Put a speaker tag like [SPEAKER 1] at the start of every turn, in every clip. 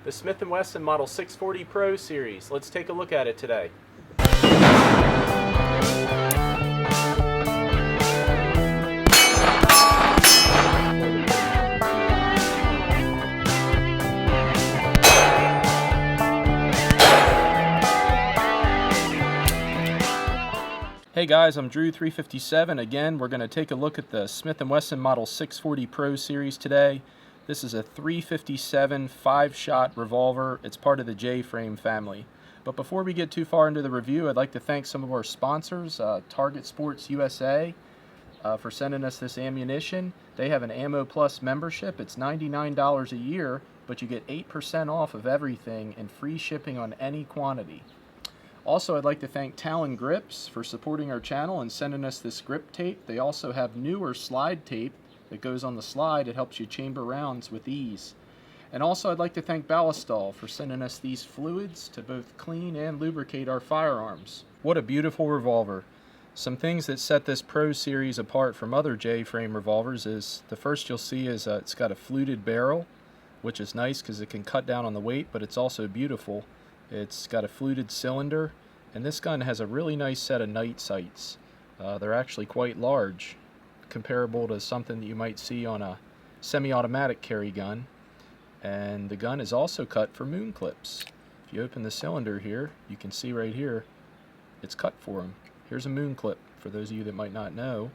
[SPEAKER 1] the Smith and Wesson Model 640 Pro series. Let's take a look at it today. Hey guys, I'm Drew357. Again, we're going to take a look at the Smith and Wesson Model 640 Pro series today. This is a 357 5-shot revolver. It's part of the J-frame family. But before we get too far into the review, I'd like to thank some of our sponsors, Target Sports USA, for sending us this ammunition. They have an Ammo Plus membership. It's $99 a year, but you get 8% off of everything and free shipping on any quantity. Also, I'd like to thank Talon Grips for supporting our channel and sending us this grip tape. They also have newer slide tape that goes on the slide. It helps you chamber rounds with ease. And also, I'd like to thank Ballistol for sending us these fluids to both clean and lubricate our firearms. What a beautiful revolver. Some things that set this Pro series apart from other J-frame revolvers is, the first you'll see is it's got a fluted barrel, which is nice because it can cut down on the weight, but it's also beautiful. It's got a fluted cylinder, and this gun has a really nice set of night sights. They're actually quite large, comparable to something that you might see on a semi-automatic carry gun. And the gun is also cut for moon clips. If you open the cylinder here, you can see right here, it's cut for them. Here's a moon clip, for those of you that might not know.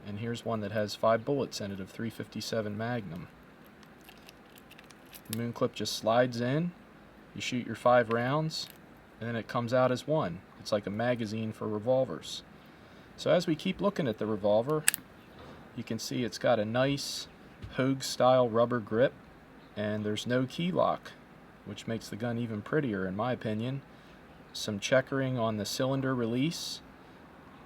[SPEAKER 1] And here's one that has 5 bullets in it of 357 Magnum. The moon clip just slides in. You shoot your 5 rounds, and then it comes out as one. It's like a magazine for revolvers. So as we keep looking at the revolver, you can see it's got a nice Hogue-style rubber grip, and there's no key lock, which makes the gun even prettier in my opinion. Some checkering on the cylinder release,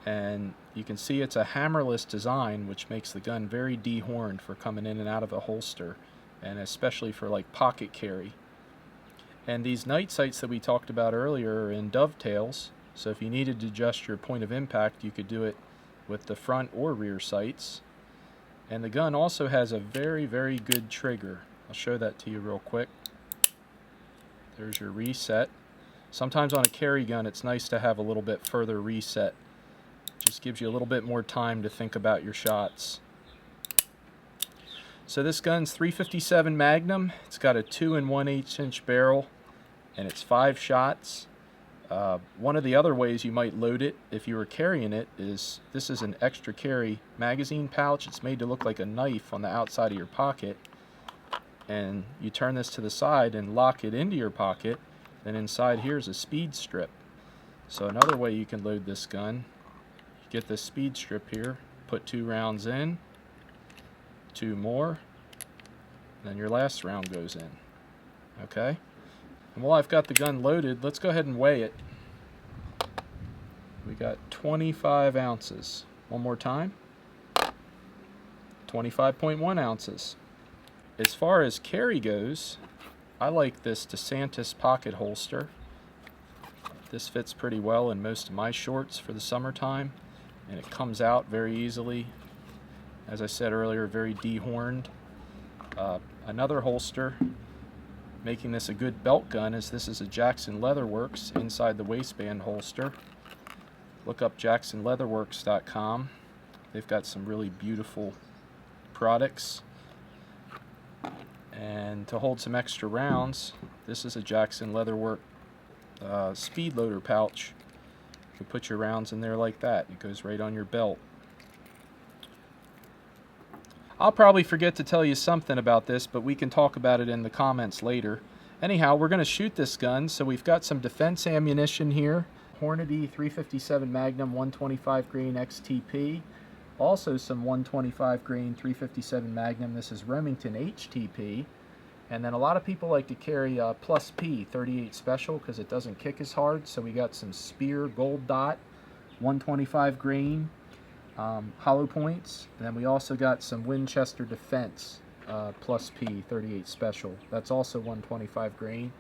[SPEAKER 1] and you can see it's a hammerless design, which makes the gun very dehorned for coming in and out of a holster, and especially for like pocket carry. And these night sights that we talked about earlier are in dovetails, so if you needed to adjust your point of impact, you could do it with the front or rear sights. And the gun also has a very, very good trigger. I'll show that to you real quick. There's your reset. Sometimes on a carry gun, it's nice to have a little bit further reset. Just gives you a little bit more time to think about your shots. So this gun's 357 Magnum. It's got a 2 1/8 inch barrel, and it's 5 shots. One of the other ways you might load it if you were carrying it is, this is an extra carry magazine pouch. It's made to look like a knife on the outside of your pocket, and you turn this to the side and lock it into your pocket. Then inside here is a speed strip. So another way you can load this gun, you get this speed strip here, put 2 rounds in, 2 more, and then your last round goes in. Okay? And while I've got the gun loaded, let's go ahead and weigh it. We got 25 ounces. One more time. 25.1 ounces. As far as carry goes, I like this DeSantis pocket holster. This fits pretty well in most of my shorts for the summertime, and it comes out very easily. As I said earlier, very dehorned. Another holster making this a good belt gun is this is a Jackson Leatherworks inside the waistband holster. Look up jacksonleatherworks.com. They've got some really beautiful products. And to hold some extra rounds, this is a Jackson Leatherwork speed loader pouch. You put your rounds in there like that. It goes right on your belt. I'll probably forget to tell you something about this, but we can talk about it in the comments later. Anyhow, we're going to shoot this gun, so we've got some defense ammunition here. Hornady 357 Magnum 125 grain XTP. Also some 125 grain 357 Magnum. This is Remington HTP. And then a lot of people like to carry Plus P 38 Special because it doesn't kick as hard. So we got some Spear Gold Dot 125 grain. Hollow points, and then we also got some Winchester Defense Plus P 38 Special. That's also 125 grain.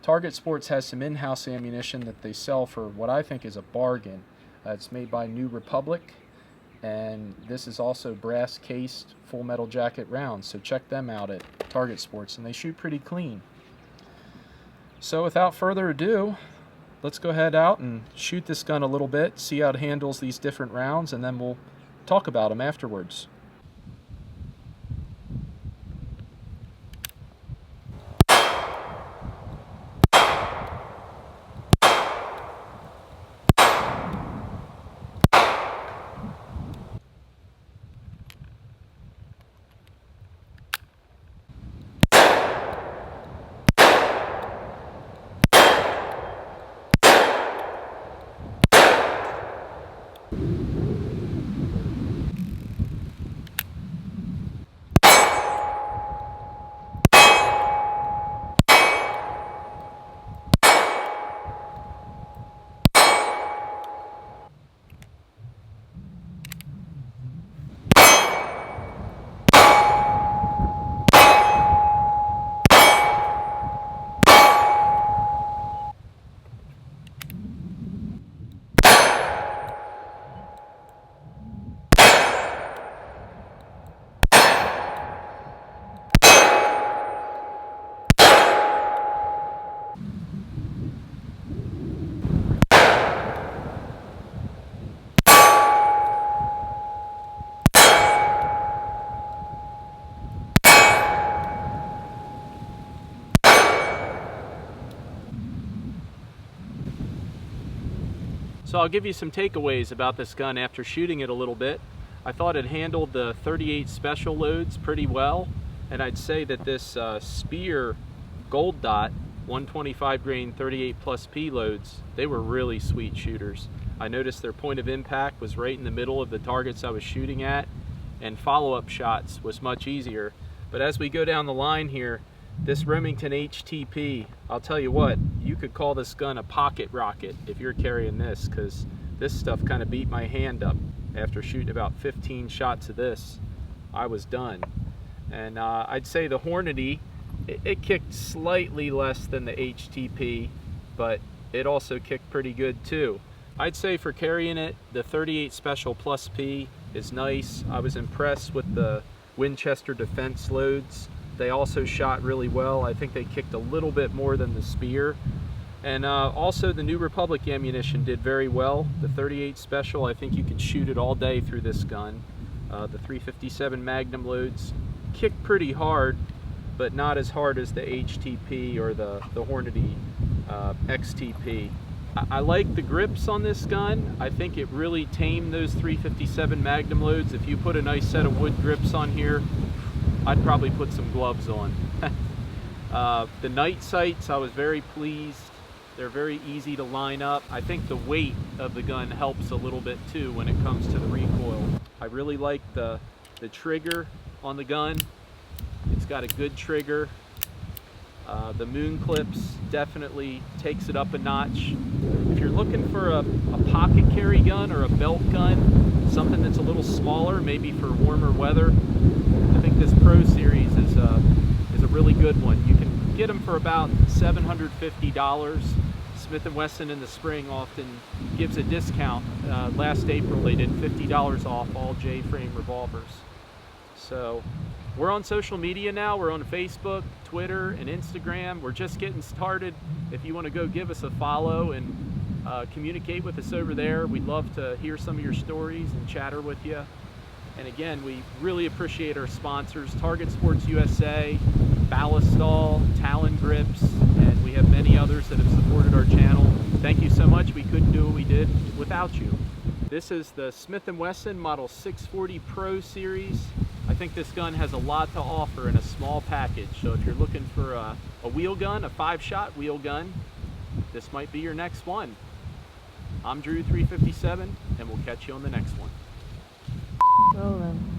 [SPEAKER 1] Target Sports has some in-house ammunition that they sell for what I think is a bargain. It's made by New Republic, and this is also brass cased full metal jacket rounds, so check them out at Target Sports, and they shoot pretty clean. So without further ado, let's go ahead out and shoot this gun a little bit, see how it handles these different rounds, and then we'll talk about them afterwards. So I'll give you some takeaways about this gun after shooting it a little bit. I thought it handled the 38 special loads pretty well, and I'd say that this Spear Gold Dot 125 grain 38 plus P loads, they were really sweet shooters. I noticed their point of impact was right in the middle of the targets I was shooting at, and follow-up shots was much easier. But as we go down the line here, this Remington HTP, I'll tell you what, you could call this gun a pocket rocket if you're carrying this, because this stuff kind of beat my hand up. After shooting about 15 shots of this, I was done. And I'd say the Hornady, it kicked slightly less than the HTP, but it also kicked pretty good too. I'd say for carrying it, the 38 Special Plus P is nice. I was impressed with the Winchester Defense loads. They also shot really well. I think they kicked a little bit more than the Spear. And also the New Republic ammunition did very well. The 38 Special, I think you could shoot it all day through this gun. The 357 Magnum loads kick pretty hard, but not as hard as the HTP or the Hornady XTP. I like the grips on this gun. I think it really tamed those 357 Magnum loads. If you put a nice set of wood grips on here, I'd probably put some gloves on. The night sights, I was very pleased. They're very easy to line up. I think the weight of the gun helps a little bit too when it comes to the recoil. I really like the trigger on the gun. It's got a good trigger. The moon clips definitely takes it up a notch. If you're looking for a pocket carry gun or a belt gun, something that's a little smaller, maybe for warmer weather, I think this Pro Series is a really good one. You can get them for about $750. Smith and Wesson in the spring often gives a discount. Last April they did $50 off all J-frame revolvers. So we're on social media now. We're on Facebook, Twitter, and Instagram. We're just getting started. If you want to go give us a follow and communicate with us over there, we'd love to hear some of your stories and chatter with you. And again, we really appreciate our sponsors, Target Sports USA, Ballistol, Talon Grips, and we have many others that have supported our channel. Thank you so much. We couldn't do what we did without you. This is the Smith and Wesson Model 640 Pro Series. I think this gun has a lot to offer in a small package. So if you're looking for a wheel gun, a 5-shot wheel gun, this might be your next one. I'm Drew 357, and we'll catch you on the next one.
[SPEAKER 2] Rolling.